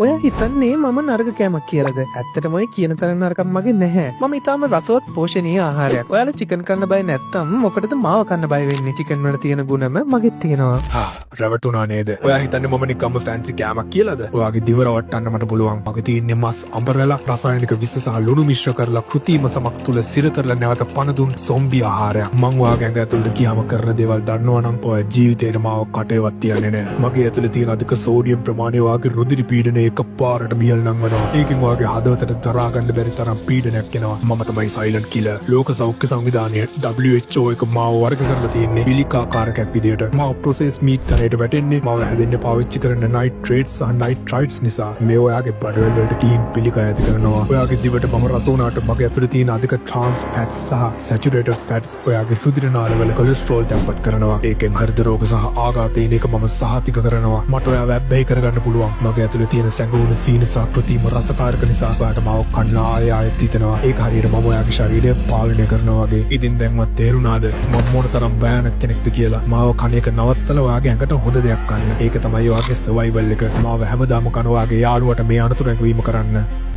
ඔය හිතන්නේ මම නරක කෑමක් කියලාද? ඇත්තටම ඔය කියන තරම් නරකක් මගේ නැහැ. මම ඊටාම රසවත් පෝෂණීය ආහාරයක්. ඔයාලා චිකන් කන්න බය නැත්තම් මොකටද මාව කන්න බය වෙන්නේ? චිකන් වල තියෙන ගුණම මගෙත් තියෙනවා. රැවටුණා නේද? ඔයා හිතන්නේ මම නිකම්ම ෆැන්සි කෑමක් කියලාද? ඔයාගේ දිව රවට්ටන්න මට පුළුවන්. මගේ තියෙන්නේ මස් අඹරලා රසායනික විස සහ ලුණු මිශ්‍ර කරලා කෘත්‍රිම සමක් තුල සිර කරලා නැවත පණ දුන් සොම්බි ආහාරයක්. මං ඔයාගේ ඇඟ ඇතුළට ගියාම කරන දේවල් දන්නවනම් ඔය ජීවිතේට මාව කටේවත් තියන්නේ නැහැ. මගේ ඇතුළේ තියෙන අධික සෝඩියම් ප්‍රමාණය ඔයාගේ රුධිර පීඩනය එකපාරට මියල් නංවනවා. ඒකෙන් ඔයාගේ හදවතට දරා ගන්න බැරි තරම් පීඩනයක් එනවා. මම තමයි සයිලන්ට් කිලර්. ලෝක සෞඛ්‍ය සංවිධානය WHO එක මාව වර්ග කරලා තියෙන්නේ පිළිකාකාරකයක් විදියට. මාව ප්‍රොසෙස් මීට් තරයට වැටෙන්නේ මාව හැදෙන්න පාවිච්චි කරන නයිට්‍රේට්ස් සහ නයිට්‍රයිට්ස් නිසා. මේ ඔයාගේ බඩවැල් වලට කිහින් පිළිකා ඇති කරනවා. ඔයාගේ දිවට මම රස වුණාට මගේ ඇතුළේ තියෙන අධික ට්‍රාන්ස් ෆැට්ස් සහ සැචුරේටඩ් ෆැට්ස් ඔයාගේ රුධිර නාලවල කොලෙස්ටරෝල් තැම්පත් කරනවා. ඒකෙන් හෘද රෝග සහ ආඝාතයන එක මම සහතික කරනවා. මට ඔයාව වැබ්බැහි කරගන්න පුළුවන්. මගේ ඇතුළේ තියෙන සැඟවුණු සීන සහ කෘත්‍රිම රසකාරක නිසා ඔයාට මාව කන්න ආයෙත් හිතෙනවා. ඒක හරියට මම ඔයාගේ ශරීරය පාලනය කරනවා වගේ. ඉතින් දැන්වත් තේරුණාද මම මොන තරම් භයානක කෙනෙක්ද කියලා? මාව කණ එක නවත්තලා ඔයාගේ ඇඟට හොඳ දෙයක් ගන්න. ඒක තමයි ඔයාගේ සර්වයිවල් එක. මාව හැමදාම කන ඔයාගේ යාළුවට මේ අනතුරු ඇඟවීම කරන්න.